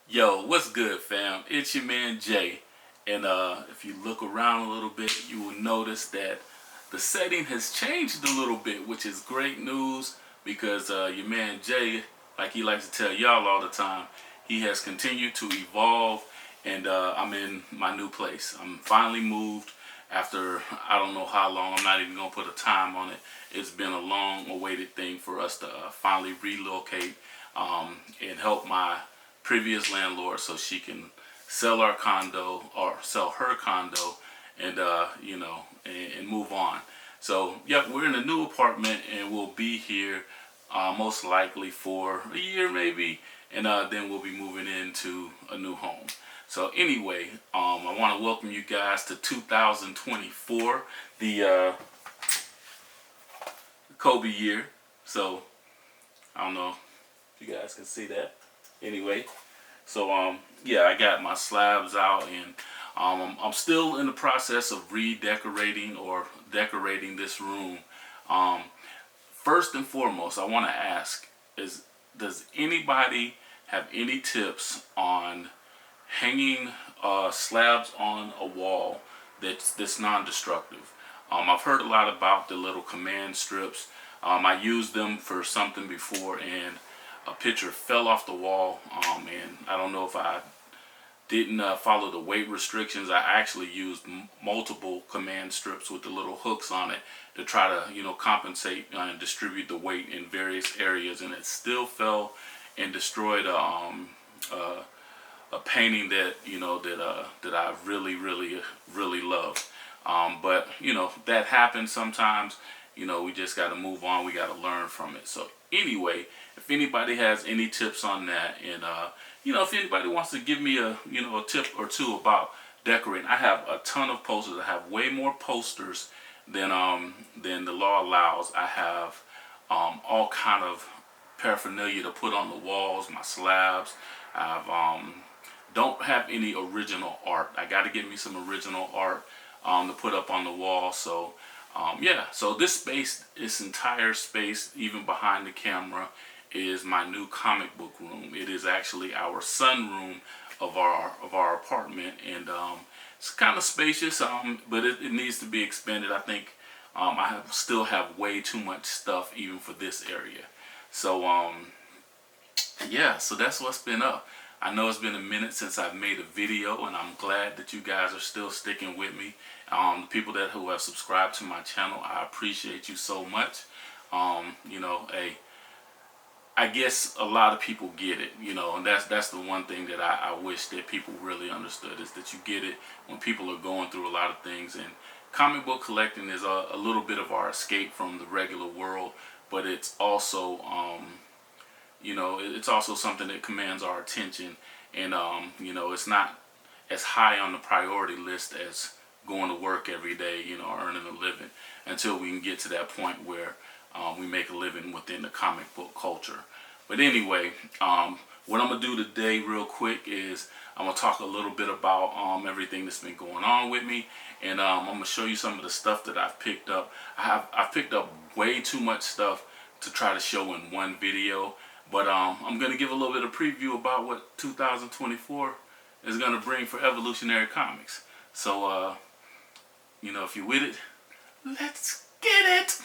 Yo, what's good, fam? It's your man Jay, and if you look around a little bit, you will notice that the setting has changed a little bit, which is great news because your man Jay, like he likes to tell y'all all the time, he has continued to evolve, and I'm in my new place. I'm finally moved after I don't know how long. I'm not even gonna put a time on it. It's been a long-awaited thing for us to finally relocate and help my previous landlord so she can sell our condo or sell her condo and and move on. So yep, we're in a new apartment and we'll be here most likely for a year maybe, and then we'll be moving into a new home. So anyway, I want to welcome you guys to 2024, the Kobe year. So I don't know if you guys can see that. Anyway, so yeah, I got my slabs out, and I'm still in the process of redecorating or decorating this room. Um, First and foremost, I want to ask: is does anybody have any tips on hanging slabs on a wall that's non-destructive? I've heard a lot about the little command strips. I used them for something before, and a picture fell off the wall. And I don't know if I didn't follow the weight restrictions. I actually used multiple command strips with the little hooks on it to try to, compensate and distribute the weight in various areas, and it still fell and destroyed uh, a painting that that I really love. But that happens sometimes. We just got to move on. We got to learn from it. So anyway, if anybody has any tips on that, and if anybody wants to give me a tip or two about decorating, I have a ton of posters. I have way more posters than the law allows. I have all kind of paraphernalia to put on the walls, my slabs. I've don't have any original art. I got to get me some original art to put up on the wall. So yeah, so this entire space, even behind the camera, is my new comic book room. It is actually our sunroom of our apartment, and it's kind of spacious, but it needs to be expanded. I think still have way too much stuff even for this area. So yeah, so that's what's been up. I know it's been a minute since I've made a video, and I'm glad that you guys are still sticking with me. The people who have subscribed to my channel, I appreciate you so much. Hey, I guess a lot of people get it, and that's the one thing that I wish that people really understood, is that you get it when people are going through a lot of things. And comic book collecting is a little bit of our escape from the regular world, but it's also it's also something that commands our attention, and it's not as high on the priority list as going to work every day, earning a living, until we can get to that point where we make a living within the comic book culture. But anyway, what I'm gonna do today, real quick, is I'm gonna talk a little bit about everything that's been going on with me, and I'm gonna show you some of the stuff that I've picked up. I've picked up way too much stuff to try to show in one video, but I'm gonna give a little bit of preview about what 2024 is gonna bring for Evolutionary Comics. So if you're with it, let's get it.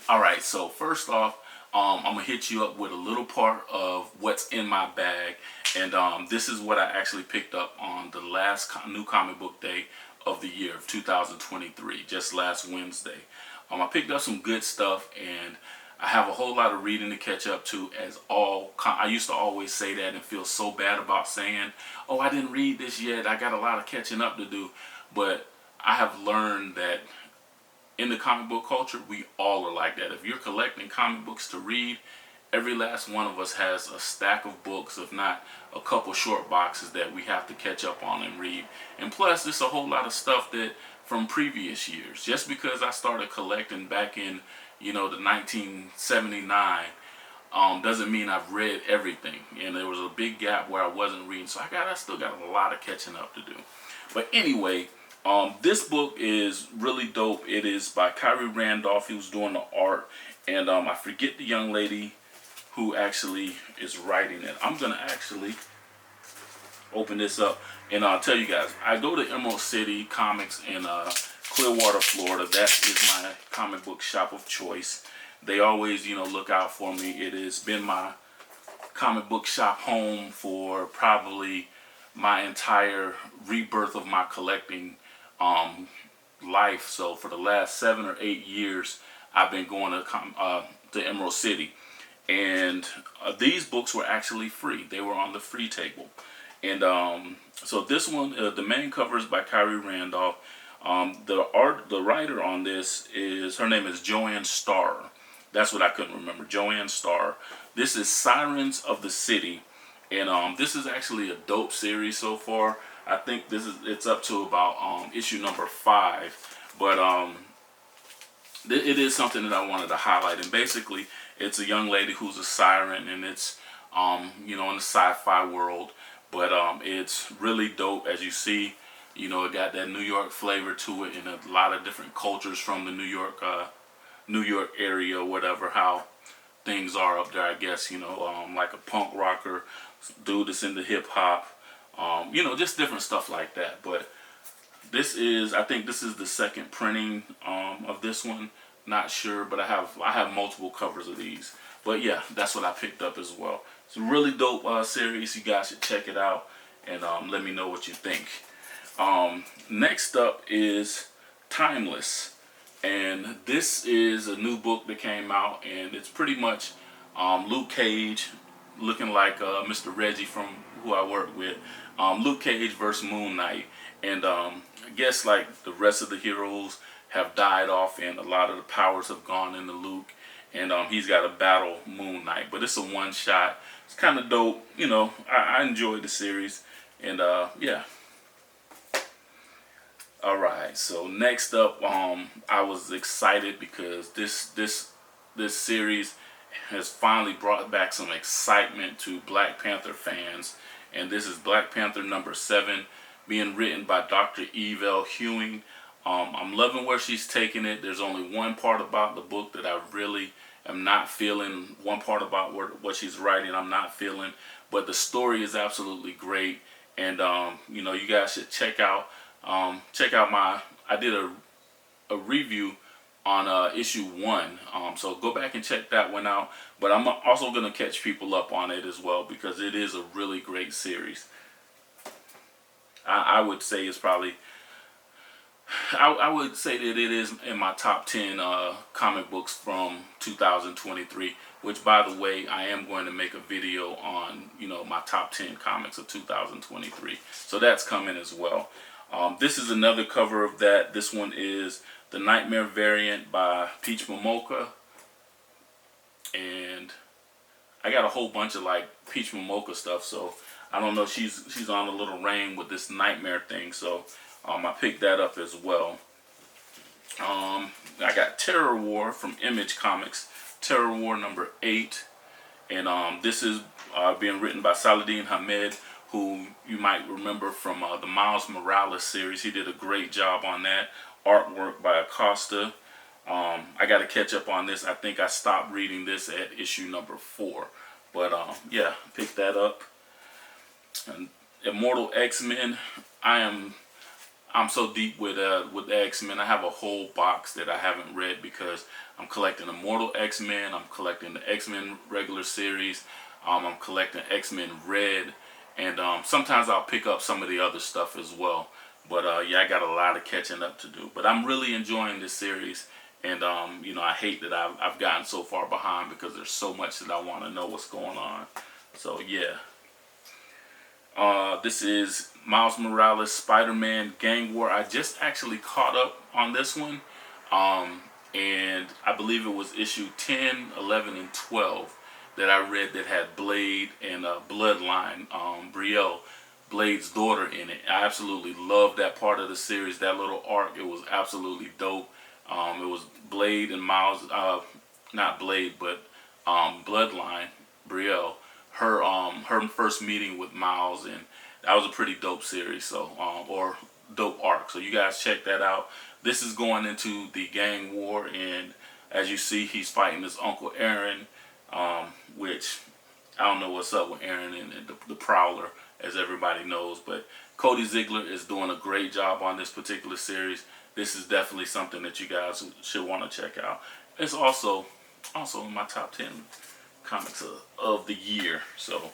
Alright, so first off, I'm going to hit you up with a little part of what's in my bag. And this is what I actually picked up on the last new comic book day of the year of 2023, just last Wednesday. I picked up some good stuff, and I have a whole lot of reading to catch up to. I used to always say that and feel so bad about saying, oh, I didn't read this yet, I got a lot of catching up to do. But I have learned that in the comic book culture, we all are like that. If you're collecting comic books to read, every last one of us has a stack of books, if not a couple short boxes that we have to catch up on and read. And plus, there's a whole lot of stuff that from previous years. Just because I started collecting back in, the 1979, doesn't mean I've read everything. And there was a big gap where I wasn't reading, so I still got a lot of catching up to do. But anyway, this book is really dope. It is by Kyrie Randolph. He was doing the art, and I forget the young lady who actually is writing it. I'm gonna actually open this up, and I'll tell you guys, I go to Emerald City Comics in Clearwater, Florida. That is my comic book shop of choice. They always, look out for me. It has been my comic book shop home for probably my entire rebirth of my collecting life. So for the last 7 or 8 years, I've been going to Emerald City, and these books were actually free. They were on the free table. And so this one, the main cover is by Kyrie Randolph. The writer on this her name is Joanne Starr. That's what I couldn't remember, Joanne Starr. This is Sirens of the City, and this is actually a dope series so far. I think it's up to about issue number 5, but it is something that I wanted to highlight. And basically, it's a young lady who's a siren, and it's in the sci-fi world. But it's really dope. As you see, it got that New York flavor to it, and a lot of different cultures from the New York area, whatever, how things are up there, I guess, like a punk rocker, dude that's into hip hop, just different stuff like that. But I think this is the second printing of this one. Not sure, but I have multiple covers of these. But yeah, that's what I picked up as well. It's a really dope series. You guys should check it out, and let me know what you think. Next up is Timeless, and this is a new book that came out, and it's pretty much Luke Cage looking like Mr. Reggie from who I work with. Luke Cage versus Moon Knight, and I guess like the rest of the heroes have died off, and a lot of the powers have gone into Luke, and he's got to battle Moon Knight. But it's a one-shot. It's kind of dope. I enjoyed the series, and yeah. All right. So next up, I was excited because this series has finally brought back some excitement to Black Panther fans, and this is Black Panther number 7, being written by Dr. Eve L. Ewing. I'm loving where she's taking it. There's only one part about the book that I really am not feeling. One part about what she's writing I'm not feeling. But the story is absolutely great. And, you guys should check out I did a review on issue 1. So go back and check that one out. But I'm also going to catch people up on it as well, because it is a really great series. I would say it's probably... I would say that it is in my top 10 comic books from 2023, which, by the way, I am going to make a video on, my top 10 comics of 2023. So that's coming as well. This is another cover of that. This one is the Nightmare variant by Peach Momoko. And I got a whole bunch of like Peach Momoko stuff, so I don't know, she's on a little reign with this Nightmare thing, so I picked that up as well. I got Terror War from Image Comics, Terror War number 8, and this is being written by Saladin Ahmed, who you might remember from the Miles Morales series. He did a great job on that. Artwork by Acosta. I got to catch up on this. I think I stopped reading this at issue number 4, but yeah, picked that up. And Immortal X-Men. I'm so deep with X-Men. I have a whole box that I haven't read because I'm collecting Immortal X-Men. I'm collecting the X-Men regular series. I'm collecting X-Men Red, and sometimes I'll pick up some of the other stuff as well. But yeah, I got a lot of catching up to do. But I'm really enjoying this series, and I hate that I've gotten so far behind because there's so much that I want to know what's going on. So yeah. This is Miles Morales Spider-Man Gang War. I just actually caught up on this one, and I believe it was issue 10, 11, and 12 that I read that had Blade and Bloodline, Brielle, Blade's daughter, in it. I absolutely loved that part of the series, that little arc. It was absolutely dope. It was Blade and Miles, not Blade, but Bloodline, Brielle, her first meeting with Miles, and that was a pretty dope series. So or dope arc. So you guys check that out. This is going into the gang war, and as you see, he's fighting his uncle Aaron, which I don't know what's up with Aaron and the Prowler, as everybody knows, but Cody Ziegler is doing a great job on this particular series. This is definitely something that you guys should want to check out. It's also in my top 10 comics of the year. So,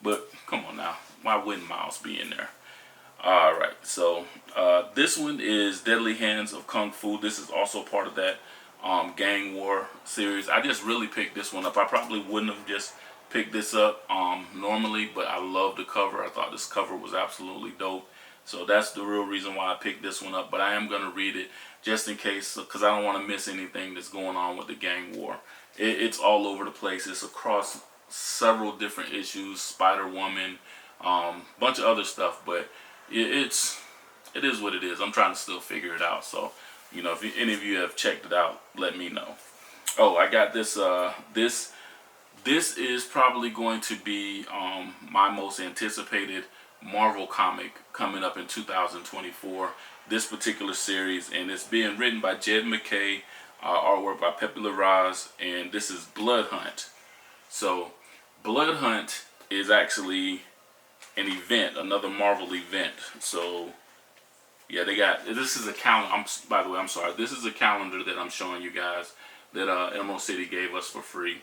but come on now, why wouldn't Miles be in there? All right, so this one is Deadly Hands of Kung Fu. This is also part of that gang war series. I just really picked this one up. I probably wouldn't have just picked this up normally, but I love the cover. I thought this cover was absolutely dope. So that's the real reason why I picked this one up. But I am going to read it just in case, because I don't want to miss anything that's going on with the gang war. It's all over the place. It's across several different issues, Spider-Woman, bunch of other stuff, but it is what it is. I'm trying to still figure it out. So, you know, if any of you have checked it out, let me know. Oh, I got this. This is probably going to be my most anticipated Marvel comic coming up in 2024. This particular series, and it's being written by Jed MacKay, artwork by Pepe Larraz, and this is Blood Hunt. So, Blood Hunt is actually an event, another Marvel event. So yeah, they got, this is a calendar. By the way, I'm sorry. This is a calendar that I'm showing you guys that Emerald City gave us for free.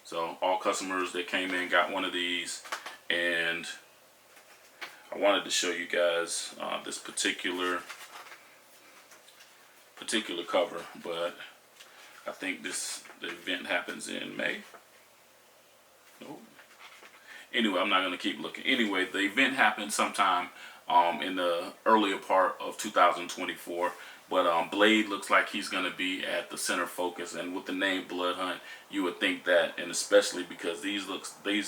So all customers that came in got one of these, and I wanted to show you guys this particular cover, but I think the event happens in May. Nope. Anyway, I'm not going to keep looking. Anyway, the event happened sometime in the earlier part of 2024. But Blade looks like he's going to be at the center focus. And with the name Blood Hunt, you would think that. And especially because these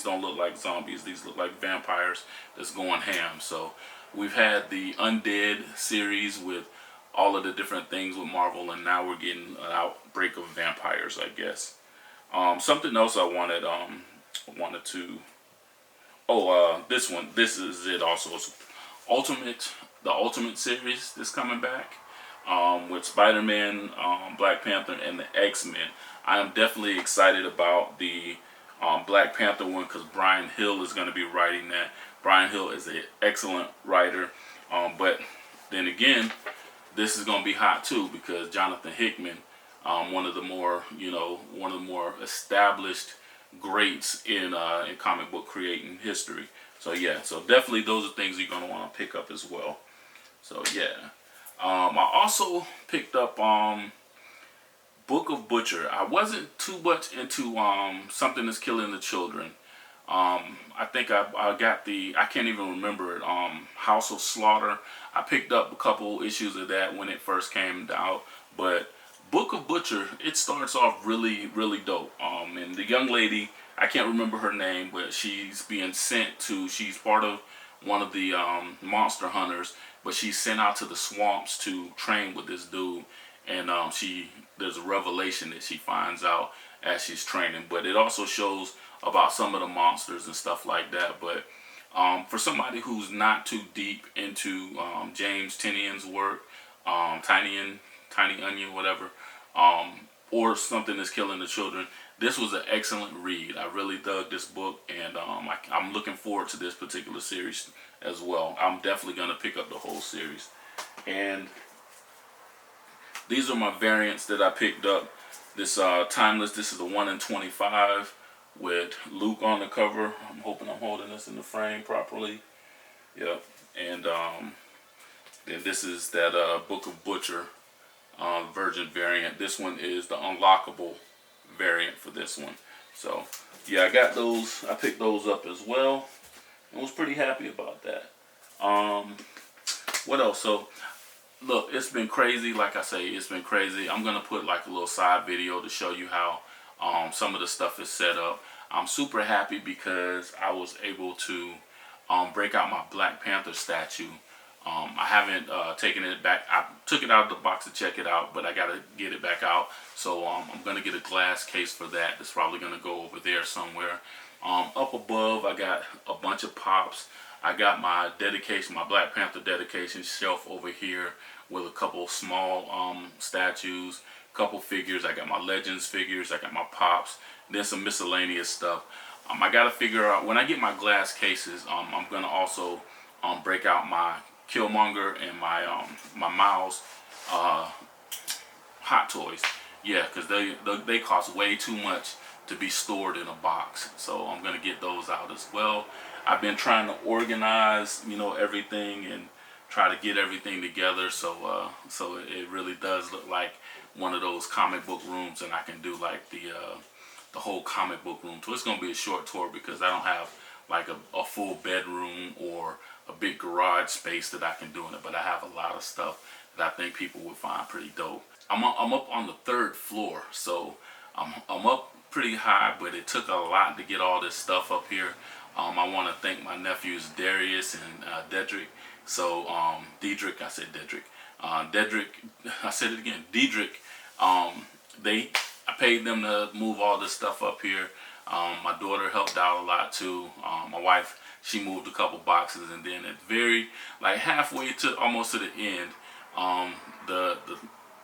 don't look like zombies. These look like vampires that's going ham. So we've had the Undead series with all of the different things with Marvel. And now we're getting an outbreak of vampires, I guess. Something else I wanted to... this one. This is it also. It's the Ultimate series that's coming back with Spider-Man, Black Panther, and the X-Men. I am definitely excited about the Black Panther one because Brian Hill is going to be writing that. Brian Hill is an excellent writer. But then again, this is going to be hot too because Jonathan Hickman, one of the more established greats in comic book creating history. So yeah, so definitely those are things you're going to want to pick up as well. So yeah. I also picked up Book of Butcher. I wasn't too much into Something That's Killing the Children. I think I got I can't even remember it, House of Slaughter. I picked up a couple issues of that when it first came out. But Book of Butcher, it starts off really, really dope. And the young lady, I can't remember her name, but she's being sent to, she's part of one of the monster hunters, but she's sent out to the swamps to train with this dude. And there's a revelation that she finds out as she's training. But it also shows about some of the monsters and stuff like that. But for somebody who's not too deep into James Tynion's work, Tiny Onion, whatever, or Something That's Killing the Children, this was an excellent read. I really dug this book, and I'm looking forward to this particular series as well. I'm definitely going to pick up the whole series. And these are my variants that I picked up. This Timeless, this is a 1 in 25 with Luke on the cover. I'm hoping I'm holding this in the frame properly. Yep. And then this is that Book of Butcher Virgin variant. This one is the unlockable variant for this one. So yeah, I got those. I picked those up as well. I was pretty happy about that. What else? So look, it's been crazy. Like I say, it's been crazy. I'm gonna put like a little side video to show you how some of the stuff is set up. I'm super happy because I was able to break out my Black Panther statue I haven't taken it back. I took it out of the box to check it out, but I got to get it back out. So I'm going to get a glass case for that. It's probably going to go over there somewhere. Up above, I got a bunch of pops. I got my dedication, my Black Panther dedication shelf over here with a couple small statues, couple figures. I got my Legends figures. I got my pops. Then some miscellaneous stuff. I got to figure out, when I get my glass cases, I'm going to also break out my Killmonger and my Miles Hot Toys. Yeah, because they cost way too much to be stored in a box. So I'm going to get those out as well. I've been trying to organize, everything and try to get everything together. So it really does look like one of those comic book rooms, and I can do like the whole comic book room. So it's going to be a short tour because I don't have like a full bedroom or a big garage space that I can do in it, but I have a lot of stuff that I think people would find pretty dope. I'm up on the 3rd floor, so I'm up pretty high, but it took a lot to get all this stuff up here. I want to thank my nephews Darius and Dedrick. So Dedrick, I said Dedrick. Dedrick, I said it again. Dedrick. I paid them to move all this stuff up here. My daughter helped out a lot too. My wife, she moved a couple boxes, and then at like halfway to almost to the end, the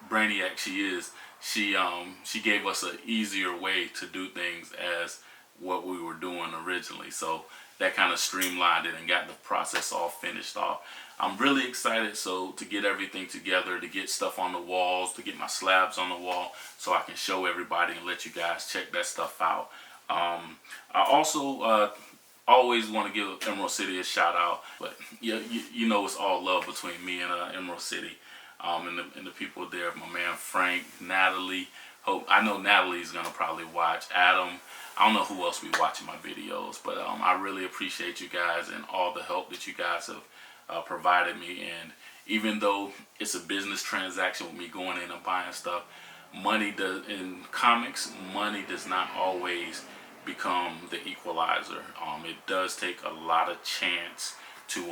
brainiac she is, she gave us an easier way to do things as what we were doing originally. So that kind of streamlined it and got the process all finished off. I'm really excited to get everything together, to get stuff on the walls, to get my slabs on the wall so I can show everybody and let you guys check that stuff out. I also always want to give Emerald City a shout out, but yeah, it's all love between me and Emerald City, and the people there. My man Frank, Natalie. I know Natalie's gonna probably watch. Adam. I don't know who else be watching my videos, but I really appreciate you guys and all the help that you guys have provided me. And even though it's a business transaction with me going in and buying stuff, in comics, money does not always become the equalizer. It does take a lot of chance to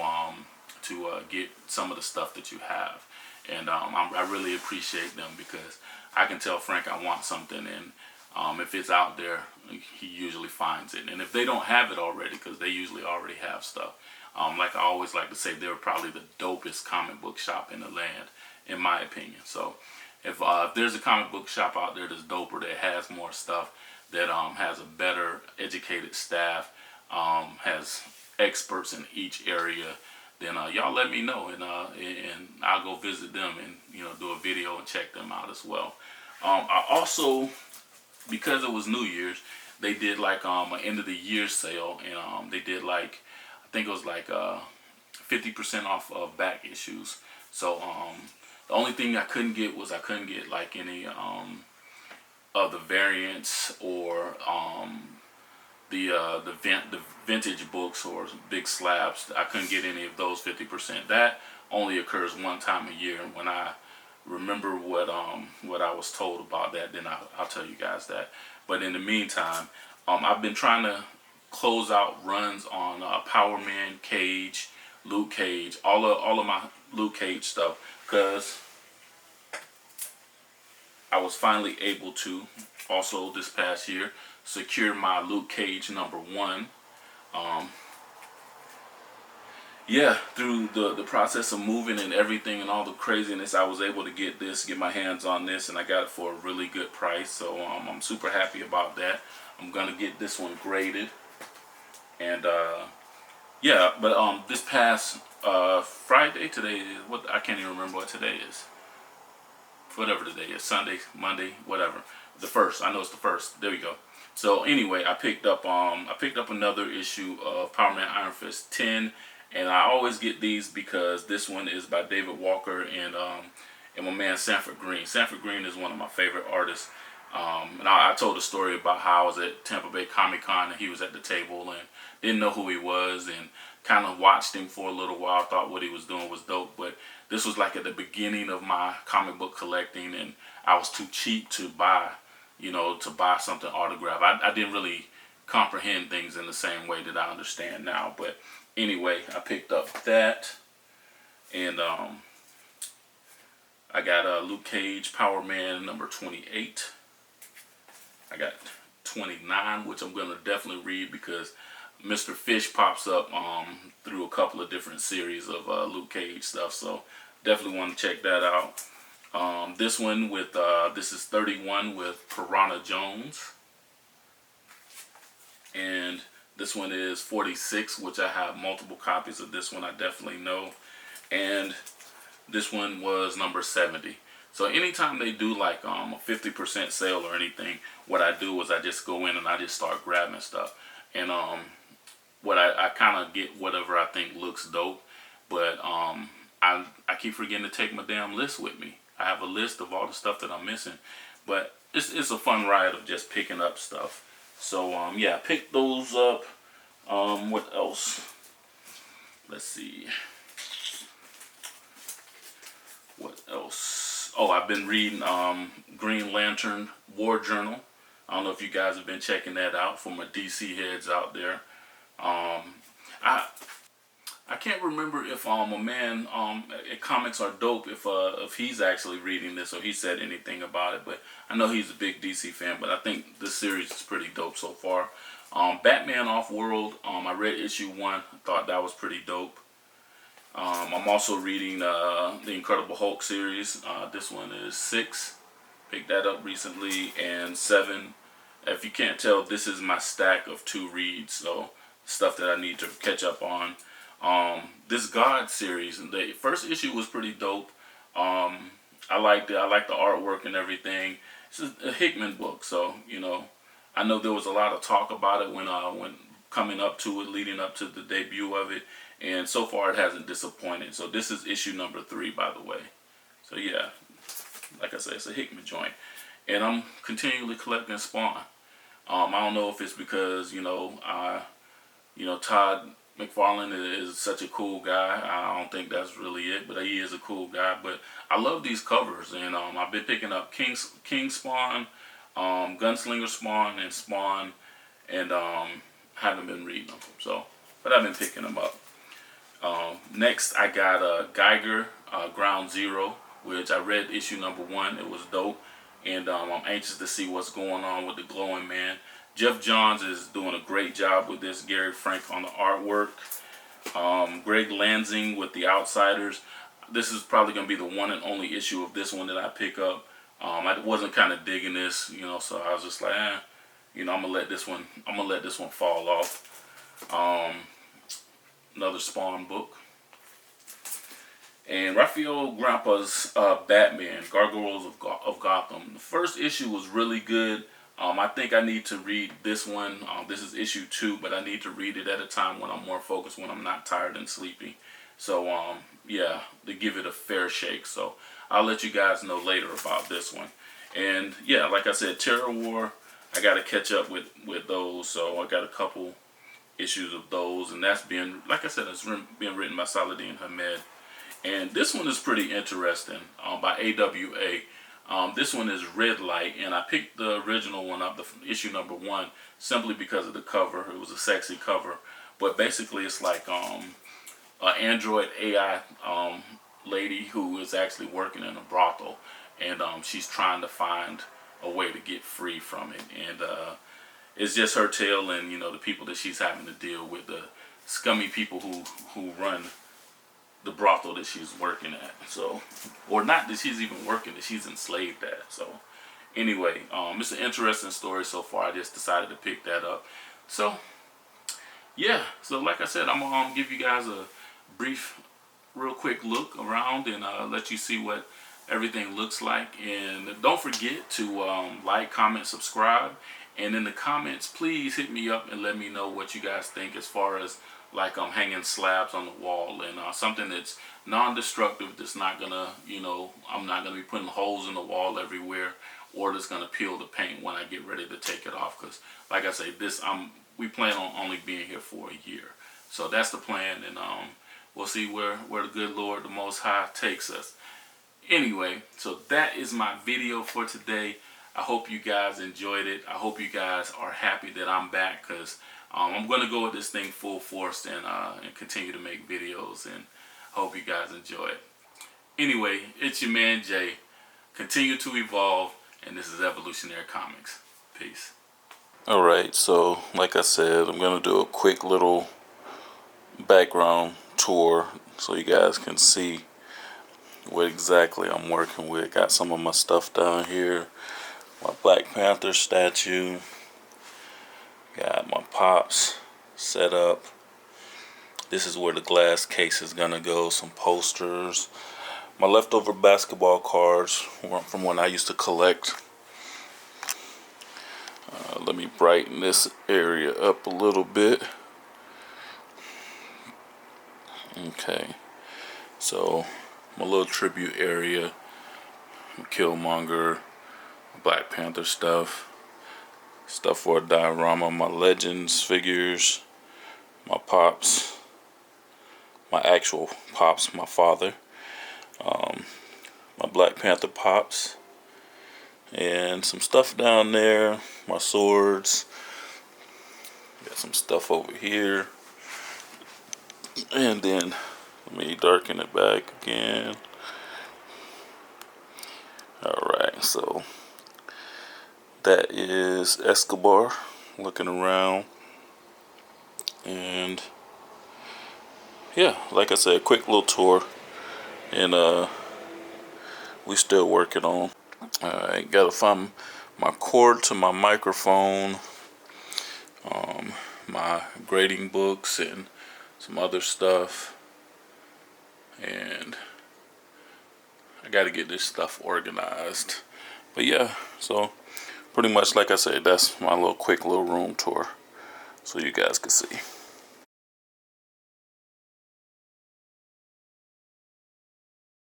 get some of the stuff that you have, and I really appreciate them because I can tell Frank I want something, and if it's out there, he usually finds it. And if they don't have it already, because they usually already have stuff, like I always like to say, they're probably the dopest comic book shop in the land, in my opinion. So if there's a comic book shop out there that's doper, that has more stuff, that has a better educated staff, has experts in each area, then y'all let me know, and I'll go visit them and do a video and check them out as well. I also, because it was New Year's, they did like an end of the year sale, and they did like, I think it was like 50% off of back issues. So the only thing I couldn't get was like any of the variants or the vintage books or big slabs. I couldn't get any of those 50%. That only occurs one time a year, and when I remember what I was told about that, then I'll tell you guys that. But in the meantime, I've been trying to close out runs on Power Man, Cage, Luke Cage, all of my Luke Cage stuff, because I was finally able to also this past year secure my Luke Cage #1. Yeah, through the process of moving and everything and all the craziness, I was able to get my hands on this, and I got it for a really good price. So I'm super happy about that. I'm gonna get this one graded, and yeah. But this past Friday, today is what, I can't even remember what today is. Whatever today is, Sunday, Monday, whatever. The 1st. I know it's the 1st. There we go. So anyway, I picked up another issue of Power Man Iron Fist 10. And I always get these because this one is by David Walker and my man Sanford Greene. Sanford Greene is one of my favorite artists. And I told a story about how I was at Tampa Bay Comic Con and he was at the table and didn't know who he was, and kind of watched him for a little while, thought what he was doing was dope. But this was like at the beginning of my comic book collecting, and I was too cheap to buy, something autographed. I didn't really comprehend things in the same way that I understand now. But anyway, I picked up that. And I got Luke Cage Power Man number 28. I got 29, which I'm going to definitely read because Mr. Fish pops up through a couple of different series of Luke Cage stuff. So definitely want to check that out. This one with, this is 31 with Piranha Jones. And this one is 46, which I have multiple copies of this one. I definitely know. And this one was number 70. So anytime they do like a 50% sale or anything, what I do is I just go in and I just start grabbing stuff. And what I kind of get whatever I think looks dope. But I keep forgetting to take my damn list with me. I have a list of all the stuff that I'm missing. But it's a fun ride of just picking up stuff. So yeah, pick those up. What else? Let's see. What else? Oh, I've been reading Green Lantern War Journal. I don't know if you guys have been checking that out for my DC heads out there. I can't remember if a man at Comics Are Dope if he's actually reading this or he said anything about it, but I know he's a big DC fan. But I think this series is pretty dope so far. Batman Off-World, I read issue 1. I thought that was pretty dope. I'm also reading the Incredible Hulk series. This one is 6. Picked that up recently. And 7. If you can't tell, this is my stack of 2 reads. So stuff that I need to catch up on. This God series, the first issue was pretty dope. I liked it. I liked the artwork and everything. It's a Hickman book, so you know, I know there was a lot of talk about it when coming up to it, leading up to the debut of it, and so far it hasn't disappointed. So this is issue number 3, by the way. So yeah, like I said, it's a Hickman joint, and I'm continually collecting Spawn. I don't know if it's because Todd McFarlane is such a cool guy. I don't think that's really it, but he is a cool guy. But I love these covers, and I've been picking up King Spawn, Gunslinger Spawn, and Spawn, and haven't been reading them. So, but I've been picking them up. Next, I got Geiger Ground Zero, which I read issue number 1. It was dope, and I'm anxious to see what's going on with the Glowing Man. Jeff Johns is doing a great job with this. Gary Frank on the artwork. Greg Lansing with The Outsiders. This is probably going to be the one and only issue of this one that I pick up. I wasn't kind of digging this, so I was just like, I'm gonna let this one fall off. Another Spawn book. And Rafael Grampa's Batman, Gargoyles of Gotham. The first issue was really good. I think I need to read this one. This is issue 2, but I need to read it at a time when I'm more focused, when I'm not tired and sleepy. So, yeah, to give it a fair shake. So, I'll let you guys know later about this one. And, yeah, like I said, Terror War, I got to catch up with those. So, I got a couple issues of those. And that's being, like I said, it's being written by Saladin Ahmed. And this one is pretty interesting, by AWA. This one is Red Light, and I picked the original one up, the issue number 1, simply because of the cover. It was a sexy cover, but basically it's like an android AI lady who is actually working in a brothel, and she's trying to find a way to get free from it. And it's just her tale, and the people that she's having to deal with, the scummy people who run the brothel that she's working at. So, or not that she's even working, that she's enslaved at. So anyway, it's an interesting story so far. I just decided to pick that up. So yeah, so like I said, I'm gonna give you guys a brief, real quick look around and let you see what everything looks like. And don't forget to like, comment, subscribe, and in the comments please hit me up and let me know what you guys think as far as like I'm hanging slabs on the wall, and something that's non-destructive, that's not gonna, I'm not gonna be putting holes in the wall everywhere, or that's gonna peel the paint when I get ready to take it off. Because like I say, we plan on only being here for a year, so that's the plan, and we'll see where the good Lord, the Most High, takes us. Anyway, so that is my video for today. I hope you guys enjoyed it. I hope you guys are happy that I'm back, because I'm going to go with this thing full force and continue to make videos. And Hope you guys enjoy it. Anyway, it's your man Jay. Continue to evolve, and this is Evolutionary Comics. Peace. Alright, so like I said, I'm going to do a quick little background tour so you guys can see what exactly I'm working with. Got some of my stuff down here. My Black Panther statue. Got my Pops set up. This is where the glass case is gonna go. Some posters. My leftover basketball cards from when I used to collect. Let me brighten this area up a little bit. Okay. So, my little tribute area. Killmonger. Black Panther stuff. Stuff for a diorama, my Legends figures, my Pops, my actual Pops, my father, my Black Panther Pops, and some stuff down there, my swords, got some stuff over here, and then let me darken it back again. Alright, so that is Escobar looking around, and yeah, like I said, quick little tour, and we still working on. I gotta find my cord to my microphone, my grading books, and some other stuff, and I gotta get this stuff organized. But yeah, so pretty much like I said, that's my quick little room tour so you guys can see.